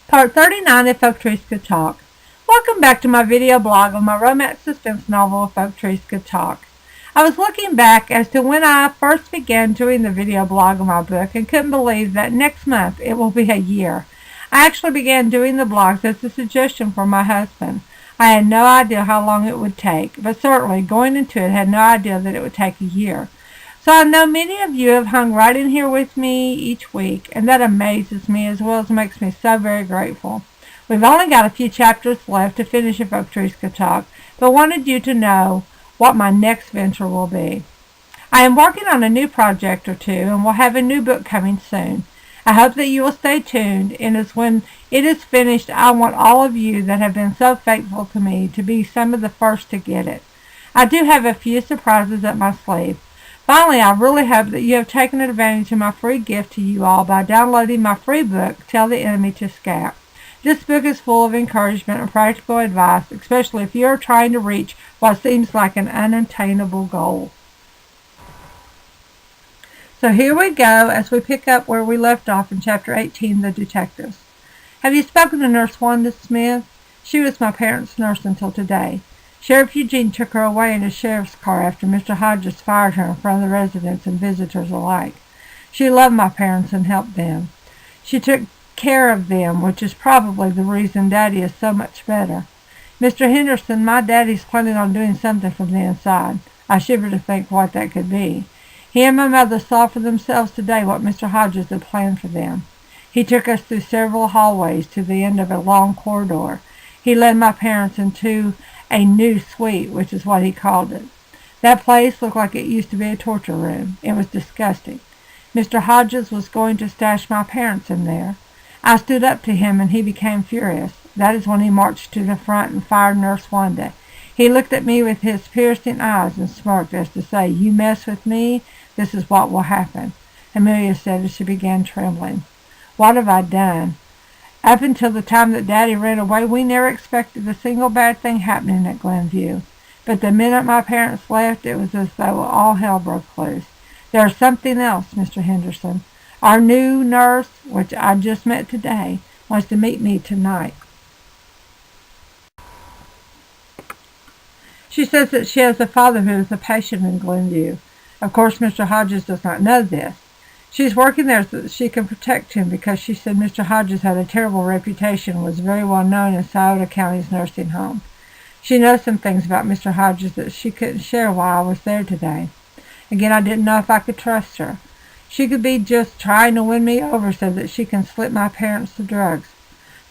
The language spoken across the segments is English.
Part 39 If Oak Trees Could Talk. Welcome back to my video blog on my romance suspense novel If Oak Trees Could Talk. I was looking back as to when I first began doing the video blog on my book and couldn't believe that next month it will be a year. I actually began doing the blogs as a suggestion for my husband. I had no idea how long it would take, but certainly going into it had no idea that it would take a year. So I know many of you have hung right in here with me each week, and that amazes me as well as makes me so very grateful. We've only got a few chapters left to finish If Oak Trees Could Talk, but wanted you to know what my next venture will be. I am working on a new project or two, and will have a new book coming soon. I hope that you will stay tuned, and as when it is finished, I want all of you that have been so faithful to me to be some of the first to get it. I do have a few surprises up my sleeve. Finally, I really hope that you have taken advantage of my free gift to you all by downloading my free book, Tell the Enemy to Scat. This book is full of encouragement and practical advice, especially if you are trying to reach what seems like an unattainable goal. So here we go as we pick up where we left off in Chapter 18, The Detectives. Have you spoken to Nurse Wanda Smith? She was my parents' nurse until today. Sheriff Eugene took her away in his sheriff's car after Mr. Hodges fired her in front of the residents and visitors alike. She loved my parents and helped them. She took care of them, which is probably the reason Daddy is so much better. Mr. Henderson, my daddy's planning on doing something from the inside. I shiver to think what that could be. He and my mother saw for themselves today what Mr. Hodges had planned for them. He took us through several hallways to the end of a long corridor. He led my parents into a new suite, which is what he called it. That place looked like it used to be a torture room. It was disgusting. Mr. Hodges was going to stash my parents in there. I stood up to him and he became furious. That is when he marched to the front and fired Nurse Wanda. He looked at me with his piercing eyes and smirked as to say, "You mess with me, this is what will happen," Amelia said as she began trembling. What have I done? Up until the time that Daddy ran away, we never expected a single bad thing happening at Glenview. But the minute my parents left, it was as though all hell broke loose. There is something else, Mr. Henderson. Our new nurse, which I just met today, wants to meet me tonight. She says that she has a father who is a patient in Glenview. Of course, Mr. Hodges does not know this. She's working there so that she can protect him because she said Mr. Hodges had a terrible reputation and was very well known in Scioto County's nursing home. She knows some things about Mr. Hodges that she couldn't share while I was there today. Again, I didn't know if I could trust her. She could be just trying to win me over so that she can slip my parents the drugs.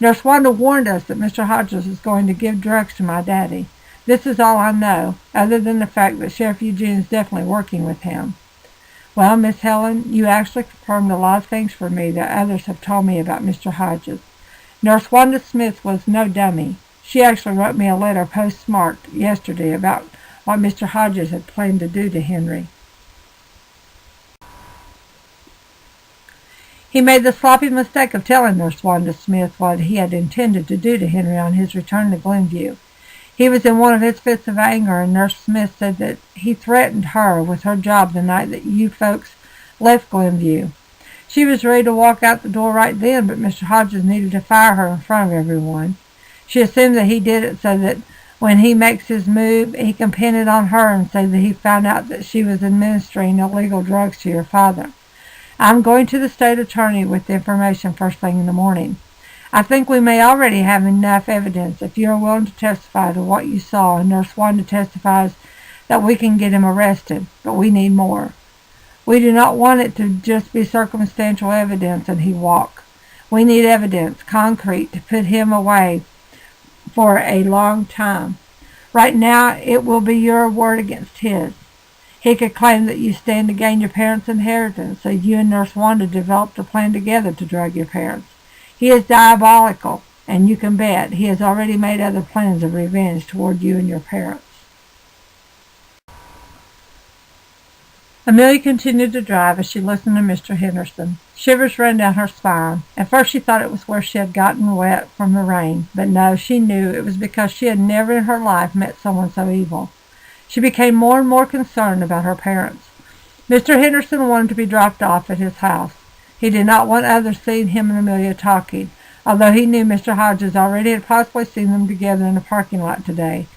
Nurse Wanda warned us that Mr. Hodges is going to give drugs to my daddy. This is all I know, other than the fact that Sheriff Eugene is definitely working with him. Well, Miss Helen, you actually confirmed a lot of things for me that others have told me about Mr. Hodges. Nurse Wanda Smith was no dummy. She actually wrote me a letter postmarked yesterday about what Mr. Hodges had planned to do to Henry. He made the sloppy mistake of telling Nurse Wanda Smith what he had intended to do to Henry on his return to Glenview. He was in one of his fits of anger, and Nurse Smith said that he threatened her with her job the night that you folks left Glenview. She was ready to walk out the door right then, but Mr. Hodges needed to fire her in front of everyone. She assumed that he did it so that when he makes his move, he can pin it on her and say that he found out that she was administering illegal drugs to your father. I'm going to the state attorney with the information first thing in the morning. I think we may already have enough evidence if you are willing to testify to what you saw, and Nurse Wanda testifies that we can get him arrested, but we need more. We do not want it to just be circumstantial evidence and he walk. We need evidence, concrete, to put him away for a long time. Right now, it will be your word against his. He could claim that you stand to gain your parents' inheritance, so you and Nurse Wanda developed a plan together to drug your parents. He is diabolical, and you can bet he has already made other plans of revenge toward you and your parents. Amelia continued to drive as she listened to Mr. Henderson. Shivers ran down her spine. At first she thought it was where she had gotten wet from the rain, but no, she knew it was because she had never in her life met someone so evil. She became more and more concerned about her parents. Mr. Henderson wanted to be dropped off at his house. He did not want others seeing him and Amelia talking. although he knew Mr. Hodges already had possibly seen them together in a parking lot today.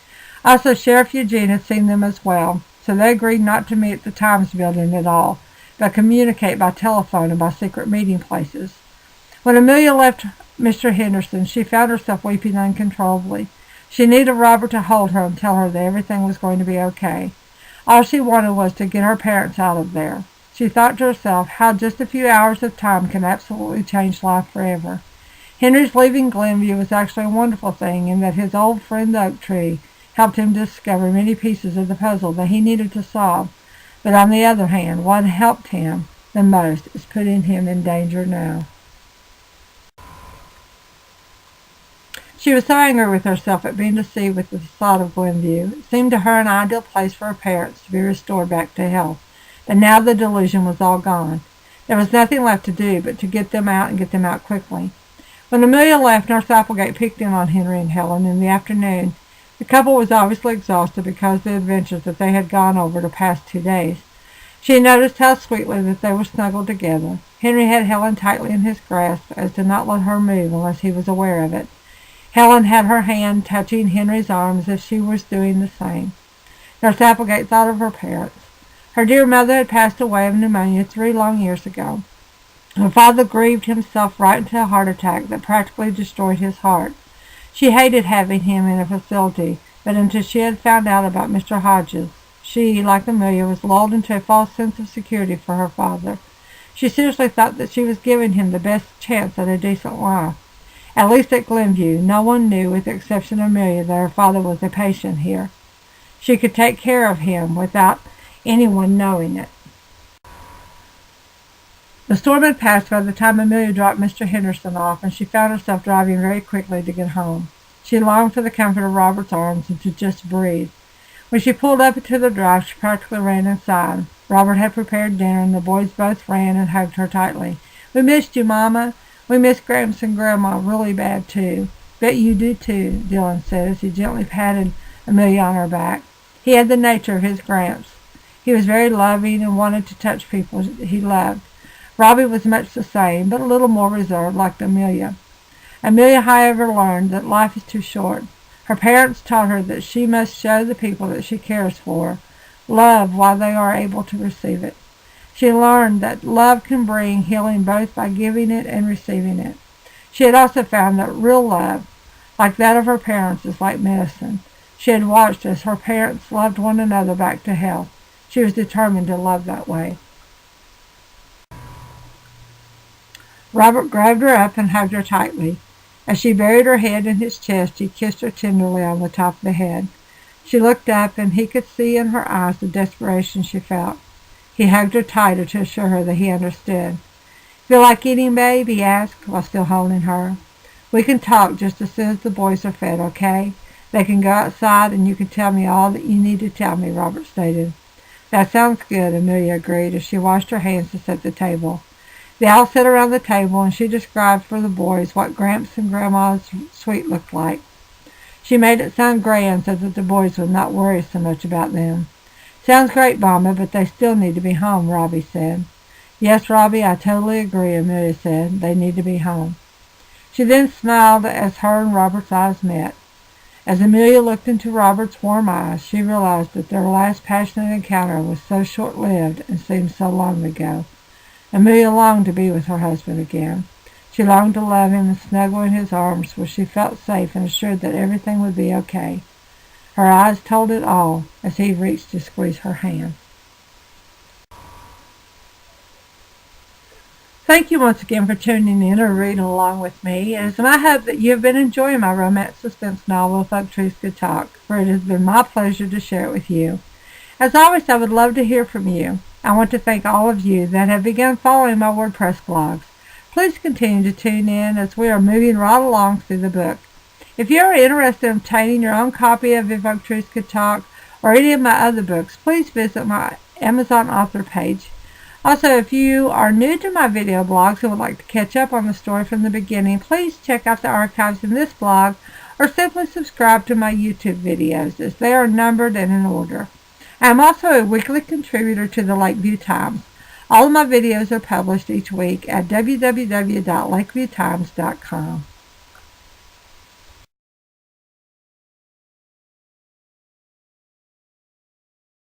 Also, Sheriff Eugene had seen them as well, so they agreed not to meet at the Times building at all, but communicate by telephone and by secret meeting places. When Amelia left Mr. Henderson, she found herself weeping uncontrollably. She needed Robert to hold her and tell her that everything was going to be okay. All she wanted was to get her parents out of there. She thought to herself how just a few hours of time can absolutely change life forever. Henry's leaving Glenview was actually a wonderful thing in that his old friend the oak tree helped him discover many pieces of the puzzle that he needed to solve. But on the other hand, what helped him the most is putting him in danger now. She was so angry with herself at being deceived with the thought of Glenview. It seemed to her an ideal place for her parents to be restored back to health. But now the delusion was all gone. There was nothing left to do but to get them out and get them out quickly. When Amelia left, Nurse Applegate picked in on Henry and Helen in the afternoon. The couple was obviously exhausted because of the adventures that they had gone over the past 2 days. She noticed how sweetly that they were snuggled together. Henry had Helen tightly in his grasp as to not let her move unless he was aware of it. Helen had her hand touching Henry's arm as if she was doing the same. Nurse Applegate thought of her parents. Her dear mother had passed away of pneumonia 3 long years ago. Her father grieved himself right into a heart attack that practically destroyed his heart. She hated having him in a facility, but until she had found out about Mr. Hodges, she, like Amelia, was lulled into a false sense of security for her father. She seriously thought that she was giving him the best chance at a decent life. At least at Glenview, no one knew, with the exception of Amelia, that her father was a patient here. She could take care of him without anyone knowing it. The storm had passed by the time Amelia dropped Mr. Henderson off, and she found herself driving very quickly to get home. She longed for the comfort of Robert's arms and to just breathe. When she pulled up into the drive, she practically ran inside. Robert had prepared dinner, and the boys both ran and hugged her tightly. "We missed you, Mama. We miss Gramps and Grandma really bad, too." "Bet you do, too," Dylan said as he gently patted Amelia on her back. He had the nature of his Gramps. He was very loving and wanted to touch people he loved. Robbie was much the same, but a little more reserved, like Amelia. Amelia, however, learned that life is too short. Her parents taught her that she must show the people that she cares for love while they are able to receive it. She learned that love can bring healing both by giving it and receiving it. She had also found that real love, like that of her parents, is like medicine. She had watched as her parents loved one another back to health. She was determined to love that way. Robert grabbed her up and hugged her tightly. As she buried her head in his chest, he kissed her tenderly on the top of the head. She looked up, and he could see in her eyes the desperation she felt. He hugged her tighter to assure her that he understood. "Feel like eating, babe?" he asked, while still holding her. "We can talk just as soon as the boys are fed, okay? They can go outside, and you can tell me all that you need to tell me," Robert stated. "That sounds good," Amelia agreed as she washed her hands to set the table. They all sat around the table, and she described for the boys what Gramps and Grandma's suite looked like. She made it sound grand so that the boys would not worry so much about them. "Sounds great, Mama, but they still need to be home," Robbie said. "Yes, Robbie, I totally agree," Amelia said. "They need to be home." She then smiled as her and Robert's eyes met. As Amelia looked into Robert's warm eyes, she realized that their last passionate encounter was so short-lived and seemed so long ago. Amelia longed to be with her husband again. She longed to love him and snuggle in his arms where she felt safe and assured that everything would be okay. Her eyes told it all as he reached to squeeze her hand. Thank you once again for tuning in or reading along with me. It is my hope that you have been enjoying my romance suspense novel, If Oak Trees Could Talk, for it has been my pleasure to share it with you. As always, I would love to hear from you. I want to thank all of you that have begun following my WordPress blogs. Please continue to tune in as we are moving right along through the book. If you are interested in obtaining your own copy of If Oak Trees Could Talk or any of my other books, please visit my Amazon author page. Also, if you are new to my video blogs and would like to catch up on the story from the beginning, please check out the archives in this blog or simply subscribe to my YouTube videos as they are numbered and in order. I am also a weekly contributor to the Lakeview Times. All of my videos are published each week at www.lakeviewtimes.com.